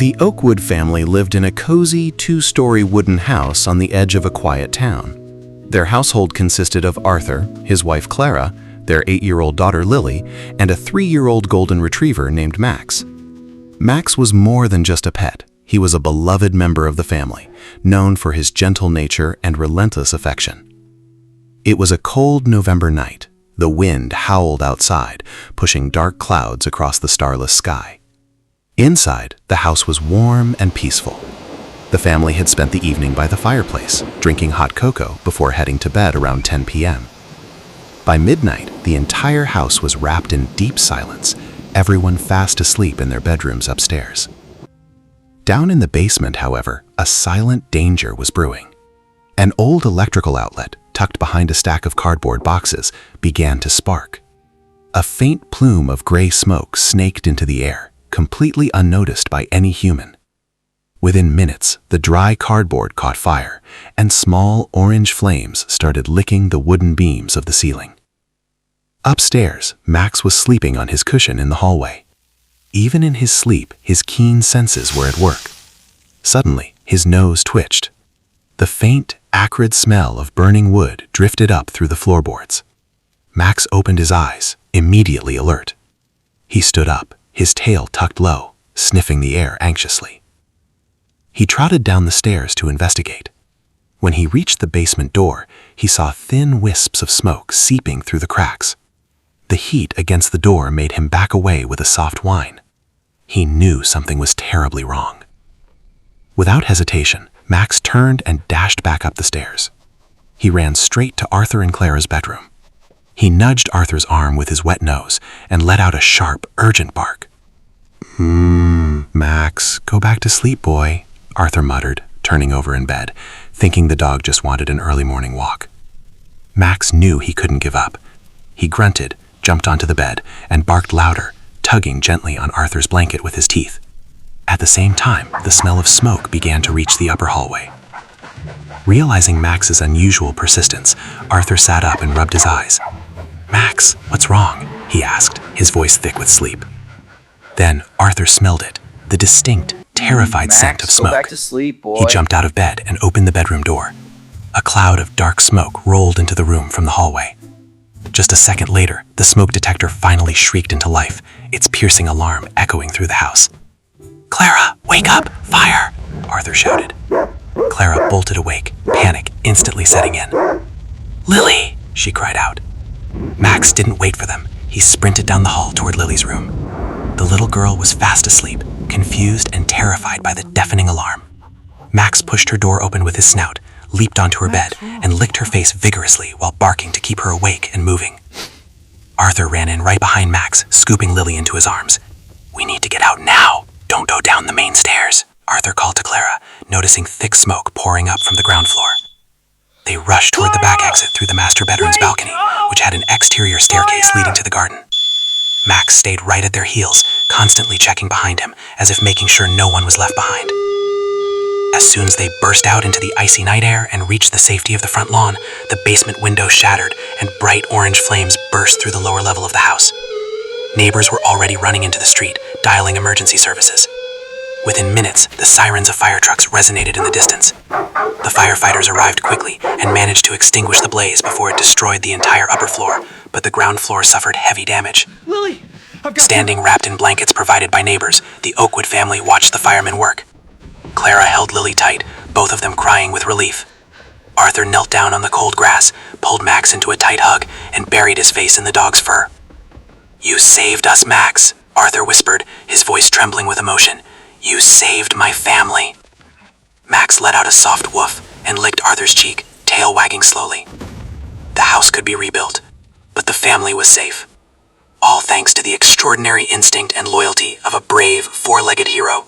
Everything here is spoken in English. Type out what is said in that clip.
The Oakwood family lived in a cozy, two-story wooden house on the edge of a quiet town. Their household consisted of Arthur, his wife Clara, their 8-year-old daughter Lily, and a 3-year-old golden retriever named Max. Max was more than just a pet. He was a beloved member of the family, known for his gentle nature and relentless affection. It was a cold November night. The wind howled outside, pushing dark clouds across the starless sky. Inside, the house was warm and peaceful. The family had spent the evening by the fireplace, drinking hot cocoa before heading to bed around 10 p.m. By midnight, the entire house was wrapped in deep silence, everyone fast asleep in their bedrooms upstairs. Down in the basement, however, a silent danger was brewing. An old electrical outlet, tucked behind a stack of cardboard boxes, began to spark. A faint plume of gray smoke snaked into the air, completely unnoticed by any human. Within minutes, the dry cardboard caught fire, and small orange flames started licking the wooden beams of the ceiling. Upstairs, Max was sleeping on his cushion in the hallway. Even in his sleep, his keen senses were at work. Suddenly, his nose twitched. The faint, acrid smell of burning wood drifted up through the floorboards. Max opened his eyes, immediately alert. He stood up, his tail tucked low, sniffing the air anxiously. He trotted down the stairs to investigate. When he reached the basement door, he saw thin wisps of smoke seeping through the cracks. The heat against the door made him back away with a soft whine. He knew something was terribly wrong. Without hesitation, Max turned and dashed back up the stairs. He ran straight to Arthur and Clara's bedroom. He nudged Arthur's arm with his wet nose and let out a sharp, urgent bark. Max, go back to sleep, boy," Arthur muttered, turning over in bed, thinking the dog just wanted an early morning walk. Max knew he couldn't give up. He grunted, jumped onto the bed, and barked louder, tugging gently on Arthur's blanket with his teeth. At the same time, the smell of smoke began to reach the upper hallway. Realizing Max's unusual persistence, Arthur sat up and rubbed his eyes. "Max, what's wrong?" he asked, his voice thick with sleep. Then Arthur smelled it, the distinct, terrified scent of smoke. Go back to sleep, boy. He jumped out of bed and opened the bedroom door. A cloud of dark smoke rolled into the room from the hallway. Just a second later, the smoke detector finally shrieked into life, its piercing alarm echoing through the house. "Clara, wake up! Fire!" Arthur shouted. Clara bolted awake, panic instantly setting in. "Lily!" she cried out. Max didn't wait for them. He sprinted down the hall toward Lily's room. The little girl was fast asleep, confused and terrified by the deafening alarm. Max pushed her door open with his snout, leaped onto her bed, and licked her face vigorously while barking to keep her awake and moving. Arthur ran in right behind Max, scooping Lily into his arms. "We need to get out now. Don't go down the main stairs," Arthur called to Clara, noticing thick smoke pouring up from the ground floor. They rushed toward the back exit through the master bedroom's balcony, which had an exterior staircase leading to the garden. Max stayed right at their heels, constantly checking behind him, as if making sure no one was left behind. As soon as they burst out into the icy night air and reached the safety of the front lawn, the basement window shattered and bright orange flames burst through the lower level of the house. Neighbors were already running into the street, dialing emergency services. Within minutes, the sirens of fire trucks resonated in the distance. The firefighters arrived quickly and managed to extinguish the blaze before it destroyed the entire upper floor, but the ground floor suffered heavy damage. Lily, Standing wrapped in blankets provided by neighbors, the Oakwood family watched the firemen work. Clara held Lily tight, both of them crying with relief. Arthur knelt down on the cold grass, pulled Max into a tight hug, and buried his face in the dog's fur. "You saved us, Max," Arthur whispered, his voice trembling with emotion. "You saved my family." Max let out a soft woof and licked Arthur's cheek, tail wagging slowly. The house could be rebuilt, but the family was safe. All thanks to the extraordinary instinct and loyalty of a brave, four-legged hero